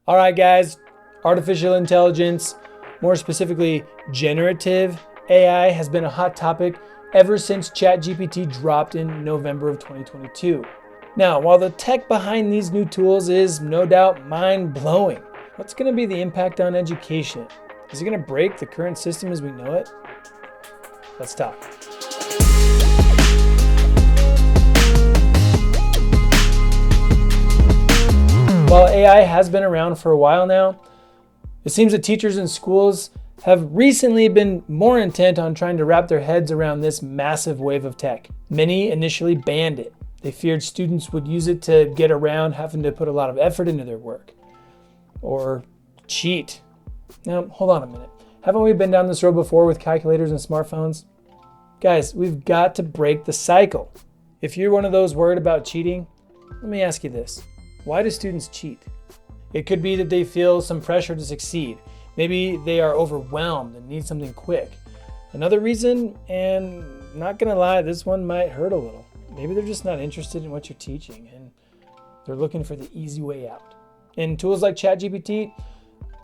All right, guys, artificial intelligence, more specifically generative AI, has been a hot topic ever since ChatGPT dropped in November of 2022. Now, while the tech behind these new tools is no doubt mind-blowing, what's going to be the impact on education? Is it going to break the current system as we know it? Let's talk. While AI has been around for a while now, it seems that teachers and schools have recently been more intent on trying to wrap their heads around this massive wave of tech. Many initially banned it. They feared students would use it to get around having to put a lot of effort into their work or cheat. Now, hold on a minute. Haven't we been down this road before with calculators and smartphones? Guys, we've got to break the cycle. If you're one of those worried about cheating, let me ask you this. Why do students cheat? It could be that they feel some pressure to succeed. Maybe they are overwhelmed and need something quick. Another reason, and not gonna lie, this one might hurt a little. Maybe they're just not interested in what you're teaching and they're looking for the easy way out. And tools like ChatGPT,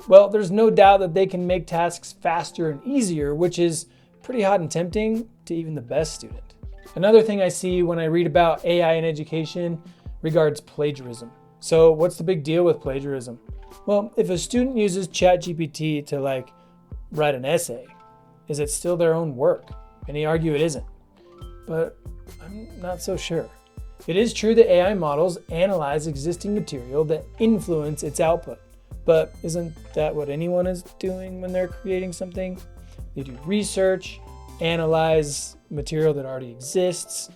well, there's no doubt that they can make tasks faster and easier, which is pretty hot and tempting to even the best student. Another thing I see when I read about AI in education regards plagiarism. So what's the big deal with plagiarism? Well, if a student uses ChatGPT to write an essay, is it still their own work? Many argue it isn't, but I'm not so sure. It is true that AI models analyze existing material that influence its output, but isn't that what anyone is doing when they're creating something? They do research, analyze material that already exists,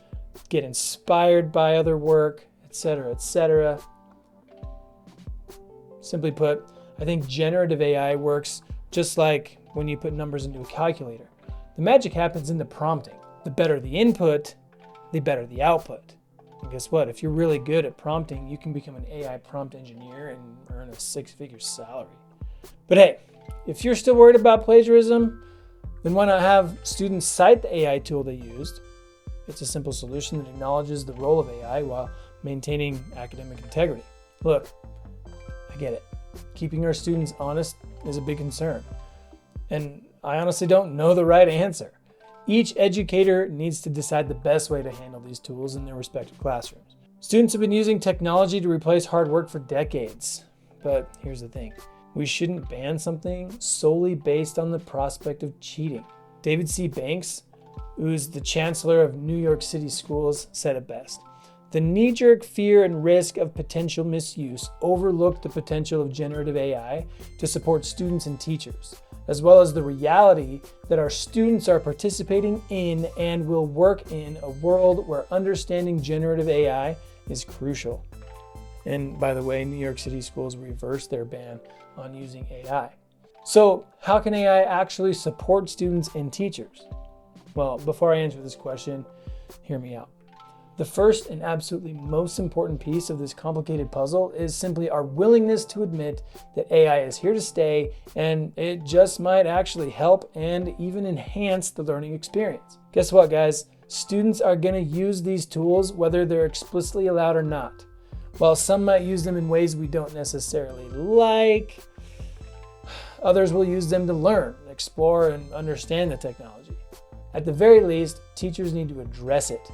get inspired by other work, etc., etc. Simply put, I think generative AI works just like when you put numbers into a calculator. The magic happens in the prompting. The better the input, the better the output. And guess what? If you're really good at prompting, you can become an AI prompt engineer and earn a six-figure salary. But hey, if you're still worried about plagiarism, then why not have students cite the AI tool they used? It's a simple solution that acknowledges the role of AI while maintaining academic integrity. Look, I get it. Keeping our students honest is a big concern. And I honestly don't know the right answer. Each educator needs to decide the best way to handle these tools in their respective classrooms. Students have been using technology to replace hard work for decades. But here's the thing. We shouldn't ban something solely based on the prospect of cheating. David C. Banks, who's the chancellor of New York City schools, said it best. The knee-jerk fear and risk of potential misuse overlook the potential of generative AI to support students and teachers, as well as the reality that our students are participating in and will work in a world where understanding generative AI is crucial. And by the way, New York City schools reversed their ban on using AI. So how can AI actually support students and teachers? Well, before I answer this question, hear me out. The first and absolutely most important piece of this complicated puzzle is simply our willingness to admit that AI is here to stay and it just might actually help and even enhance the learning experience. Guess what, guys? Students are going to use these tools whether they're explicitly allowed or not. While some might use them in ways we don't necessarily like, others will use them to learn, explore, and understand the technology. At the very least, teachers need to address it.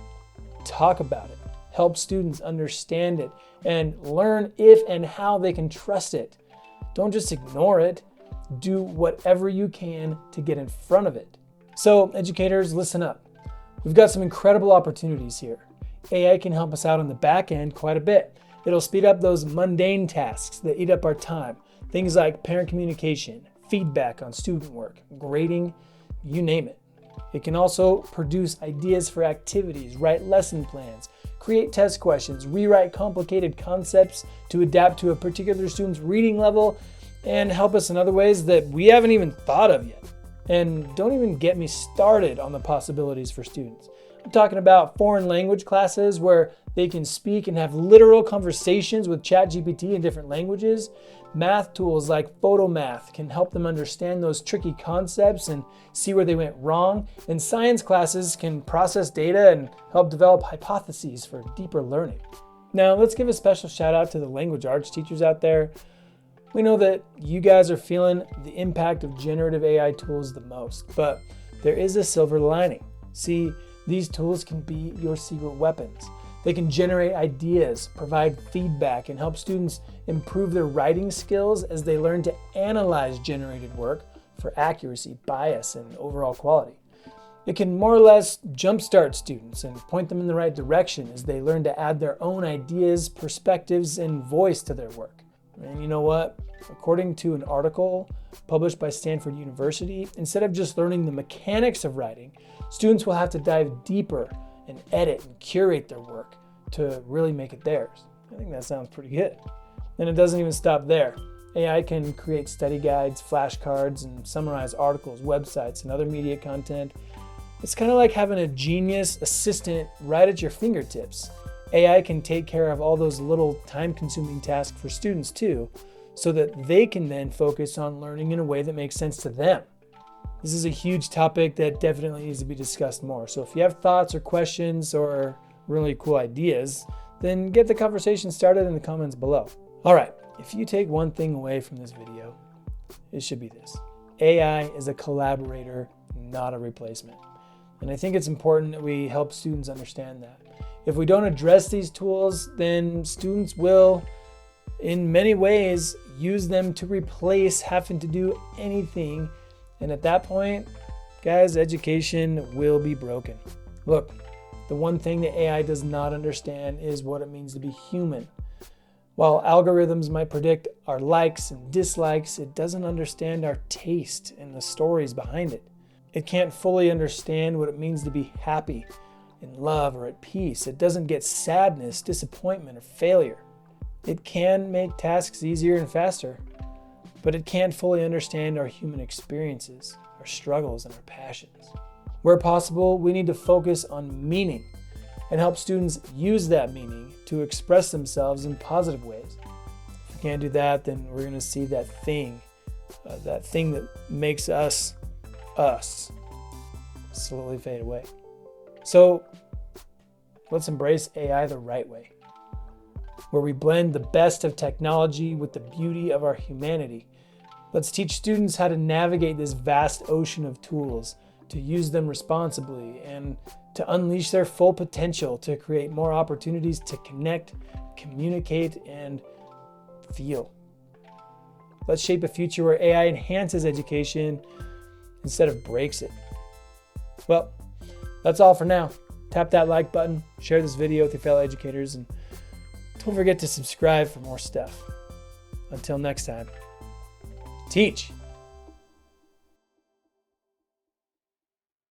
Talk about it, help students understand it, and learn if and how they can trust it. Don't just ignore it. Do whatever you can to get in front of it. So, educators, listen up. We've got some incredible opportunities here. AI can help us out on the back end quite a bit. It'll speed up those mundane tasks that eat up our time. Things like parent communication, feedback on student work, grading, you name it. It can also produce ideas for activities, write lesson plans, create test questions, rewrite complicated concepts to adapt to a particular student's reading level, and help us in other ways that we haven't even thought of yet. And don't even get me started on the possibilities for students. I'm talking about foreign language classes where they can speak and have literal conversations with ChatGPT in different languages. Math tools like Photomath can help them understand those tricky concepts and see where they went wrong. And science classes can process data and help develop hypotheses for deeper learning. Now, let's give a special shout out to the language arts teachers out there. We know that you guys are feeling the impact of generative AI tools the most, but there is a silver lining. See, these tools can be your secret weapons. They can generate ideas, provide feedback, and help students improve their writing skills as they learn to analyze generated work for accuracy, bias, and overall quality. It can more or less jumpstart students and point them in the right direction as they learn to add their own ideas, perspectives, and voice to their work. And you know what? According to an article published by Stanford University, instead of just learning the mechanics of writing, students will have to dive deeper and edit and curate their work to really make it theirs. I think that sounds pretty good. And it doesn't even stop there. AI can create study guides, flashcards, and summarize articles, websites, and other media content. It's kind of like having a genius assistant right at your fingertips. AI can take care of all those little time-consuming tasks for students too, so that they can then focus on learning in a way that makes sense to them. This is a huge topic that definitely needs to be discussed more. So if you have thoughts or questions or really cool ideas, then get the conversation started in the comments below. All right, if you take one thing away from this video, it should be this. AI is a collaborator, not a replacement. And I think it's important that we help students understand that. If we don't address these tools, then students will, in many ways, use them to replace having to do anything. And at that point, guys, education will be broken. Look, the one thing that AI does not understand is what it means to be human. While algorithms might predict our likes and dislikes, it doesn't understand our taste and the stories behind it. It can't fully understand what it means to be happy, in love, or at peace. It doesn't get sadness, disappointment, or failure. It can make tasks easier and faster, but it can't fully understand our human experiences, our struggles, and our passions. Where possible, we need to focus on meaning and help students use that meaning to express themselves in positive ways. If we can't do that, then we're going to see that thing that makes us slowly fade away. So let's embrace AI the right way, where we blend the best of technology with the beauty of our humanity. Let's teach students how to navigate this vast ocean of tools, to use them responsibly, and to unleash their full potential to create more opportunities to connect, communicate, and feel. Let's shape a future where AI enhances education instead of breaks it. Well, that's all for now. Tap that like button, share this video with your fellow educators, and don't forget to subscribe for more stuff. Until next time, teach.